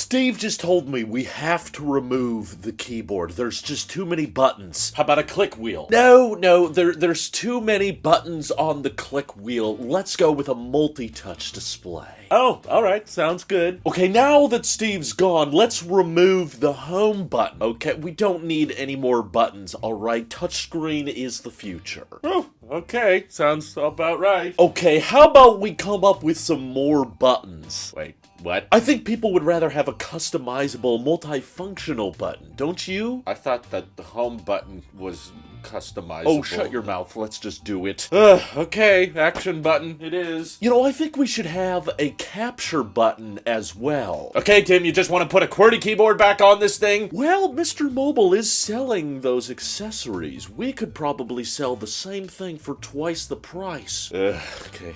Steve just told me we have to remove the keyboard. There's just too many buttons. How about a click wheel? No, there's too many buttons on the click wheel. Let's go with a multi-touch display. Oh, alright, sounds good. Okay, now that Steve's gone, let's remove the home button. Okay, we don't need any more buttons, alright? Touchscreen is the future. Oh, okay, sounds about right. Okay, how about we come up with some more buttons? Wait, what? I think people would rather have a customizable, multifunctional button, don't you? I thought that the home button was customizable. Oh, shut your mouth. Let's just do it. Okay, action button it is. You know, I think we should have a capture button as well. Okay, Tim, you just want to put a QWERTY keyboard back on this thing? Well, Mr. Mobile is selling those accessories. We could probably sell the same thing for twice the price. Okay.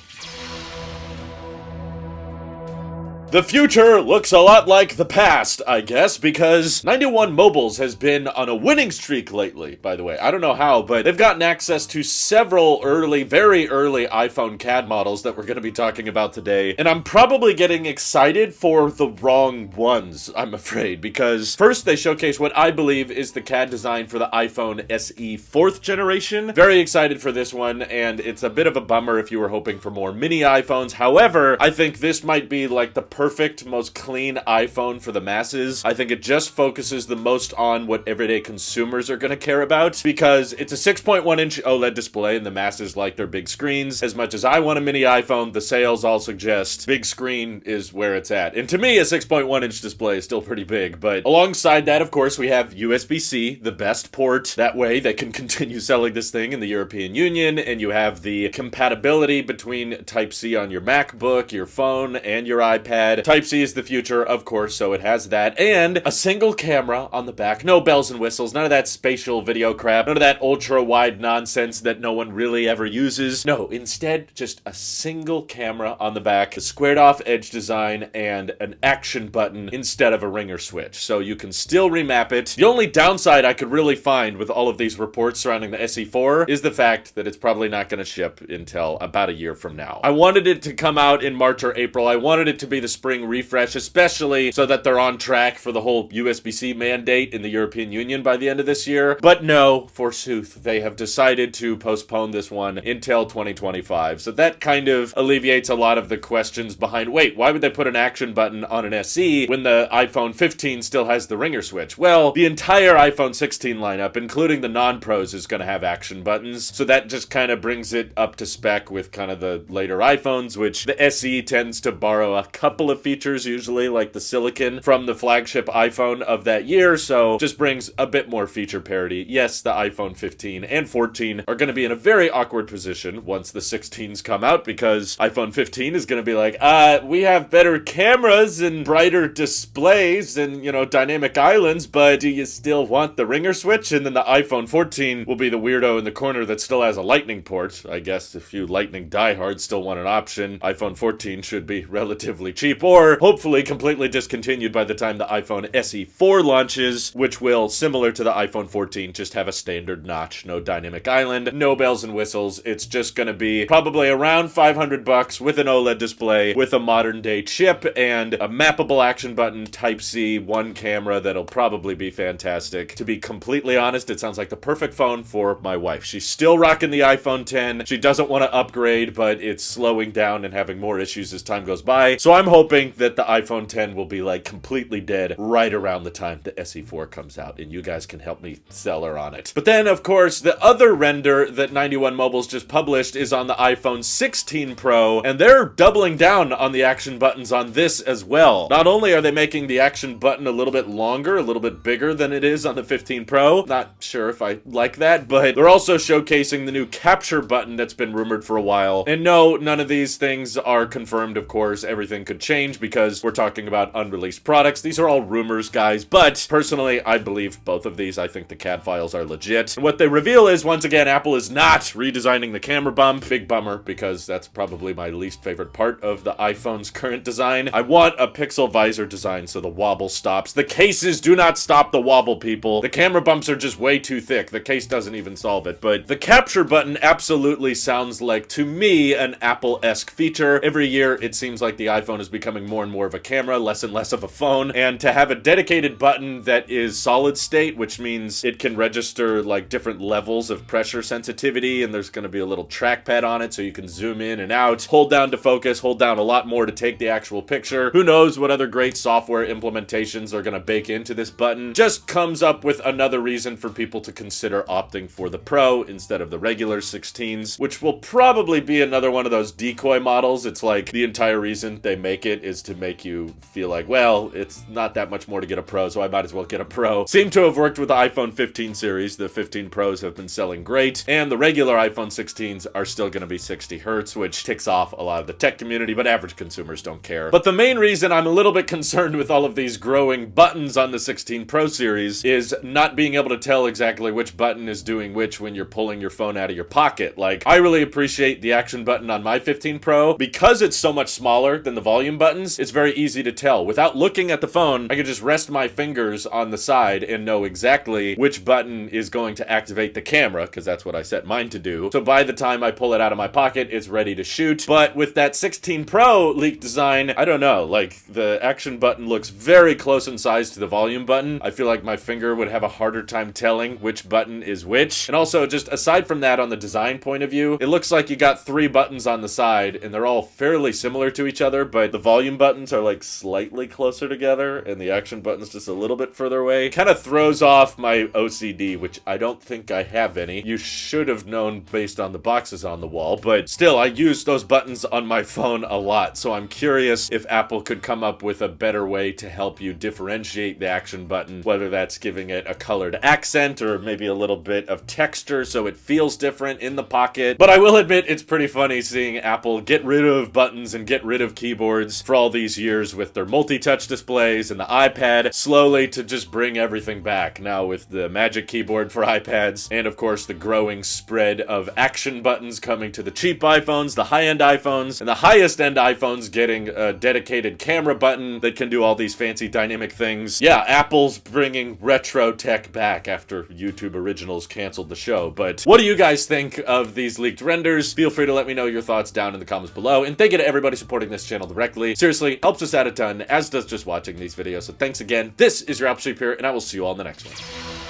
The future looks a lot like the past, I guess, because 91 Mobiles has been on a winning streak lately, by the way. I don't know how, but they've gotten access to several very early iPhone CAD models that we're going to be talking about today, and I'm probably getting excited for the wrong ones, I'm afraid, because first they showcase what I believe is the CAD design for the iPhone SE 4th generation. Very excited for this one, and it's a bit of a bummer if you were hoping for more mini iPhones. However, I think this might be like the perfect, most clean iPhone for the masses. I think it just focuses the most on what everyday consumers are going to care about, because it's a 6.1-inch OLED display and the masses like their big screens. As much as I want a mini iPhone, the sales all suggest big screen is where it's at. And to me, a 6.1-inch display is still pretty big, but alongside that, of course, we have USB-C, the best port. That way they can continue selling this thing in the European Union, and you have the compatibility between Type-C on your MacBook, your phone, and your iPad. Type-C is the future, of course, so it has that, and a single camera on the back. No bells and whistles, none of that spatial video crap, none of that ultra-wide nonsense that no one really ever uses. No, instead, just a single camera on the back, a squared-off edge design, and an action button instead of a ringer switch, so you can still remap it. The only downside I could really find with all of these reports surrounding the SE4 is the fact that it's probably not going to ship until about a year from now. I wanted it to come out in March or April. I wanted it to be the spring refresh, especially so that they're on track for the whole USB-C mandate in the European Union by the end of this year. But no, forsooth, they have decided to postpone this one until 2025. So that kind of alleviates a lot of the questions behind, wait, why would they put an action button on an SE when the iPhone 15 still has the ringer switch? Well, the entire iPhone 16 lineup, including the non-pros, is going to have action buttons. So that just kind of brings it up to spec with kind of the later iPhones, which the SE tends to borrow a couple of features, usually like the silicon from the flagship iPhone of that year, so just brings a bit more feature parity. Yes, the iPhone 15 and 14 are going to be in a very awkward position once the 16s come out, because iPhone 15 is going to be like, we have better cameras and brighter displays and, you know, dynamic islands, but do you still want the ringer switch? And then the iPhone 14 will be the weirdo in the corner that still has a lightning port. I guess if you lightning diehards still want an option, iPhone 14 should be relatively cheap, or hopefully completely discontinued by the time the iPhone SE4 launches, which will, similar to the iPhone 14, just have a standard notch, no dynamic island, no bells and whistles. It's just gonna be probably around $500 with an OLED display, with a modern day chip, and a mappable action button, Type-C, one camera that'll probably be fantastic. To be completely honest, it sounds like the perfect phone for my wife. She's still rocking the iPhone 10. She doesn't want to upgrade, but it's slowing down and having more issues as time goes by. So I'm hoping that the iPhone 10 will be like completely dead right around the time the SE4 comes out, and you guys can help me sell her on it. But then, of course, the other render that 91 Mobiles just published is on the iPhone 16 Pro, and they're doubling down on the action buttons on this as well. Not only are they making the action button a little bit longer, a little bit bigger than it is on the 15 Pro, not sure if I like that, but they're also showcasing the new capture button that's been rumored for a while. And no, none of these things are confirmed, of course. Everything could change because we're talking about unreleased products. These are all rumors, guys, but personally, I believe both of these. I think the CAD files are legit. And what they reveal is, once again, Apple is not redesigning the camera bump. Big bummer, because that's probably my least favorite part of the iPhone's current design. I want a pixel visor design so the wobble stops. The cases do not stop the wobble, people. The camera bumps are just way too thick. The case doesn't even solve it, but the capture button absolutely sounds like, to me, an Apple-esque feature. Every year, it seems like the iPhone is becoming becoming more and more of a camera, less and less of a phone, and to have a dedicated button that is solid state, which means it can register like different levels of pressure sensitivity, and there's going to be a little trackpad on it so you can zoom in and out, hold down to focus, hold down a lot more to take the actual picture. Who knows what other great software implementations are going to bake into this button. Just comes up with another reason for people to consider opting for the Pro instead of the regular 16s, which will probably be another one of those decoy models. It's like the entire reason they make it is to make you feel like, well, it's not that much more to get a Pro, so I might as well get a Pro. Seem to have worked with the iPhone 15 series. The 15 Pros have been selling great, and the regular iPhone 16s are still going to be 60 hertz, which ticks off a lot of the tech community, but average consumers don't care. But the main reason I'm a little bit concerned with all of these growing buttons on the 16 Pro series is not being able to tell exactly which button is doing which when you're pulling your phone out of your pocket. Like, I really appreciate the action button on my 15 Pro. Because it's so much smaller than the volume buttons, it's very easy to tell. Without looking at the phone, I can just rest my fingers on the side and know exactly which button is going to activate the camera, because that's what I set mine to do. So by the time I pull it out of my pocket, it's ready to shoot. But with that 16 Pro leaked design, I don't know, like, the action button looks very close in size to the volume button. I feel like my finger would have a harder time telling which button is which. And also, just aside from that, on the design point of view, it looks like you got 3 buttons on the side, and they're all fairly similar to each other, but the volume buttons are like slightly closer together, and the action button's just a little bit further away. Kind of throws off my OCD, which I don't think I have any. You should have known based on the boxes on the wall, but still, I use those buttons on my phone a lot, so I'm curious if Apple could come up with a better way to help you differentiate the action button, whether that's giving it a colored accent or maybe a little bit of texture so it feels different in the pocket. But I will admit, it's pretty funny seeing Apple get rid of buttons and get rid of keyboards for all these years with their multi-touch displays and the iPad, slowly to just bring everything back. Now with the Magic Keyboard for iPads, and of course the growing spread of action buttons coming to the cheap iPhones, the high-end iPhones, and the highest-end iPhones getting a dedicated camera button that can do all these fancy dynamic things. Yeah, Apple's bringing retro tech back after YouTube Originals canceled the show. But what do you guys think of these leaked renders? Feel free to let me know your thoughts down in the comments below. And thank you to everybody supporting this channel directly. Seriously, helps us out a ton, as does just watching these videos. So thanks again. This is your Apple Sheep here, and I will see you all in the next one.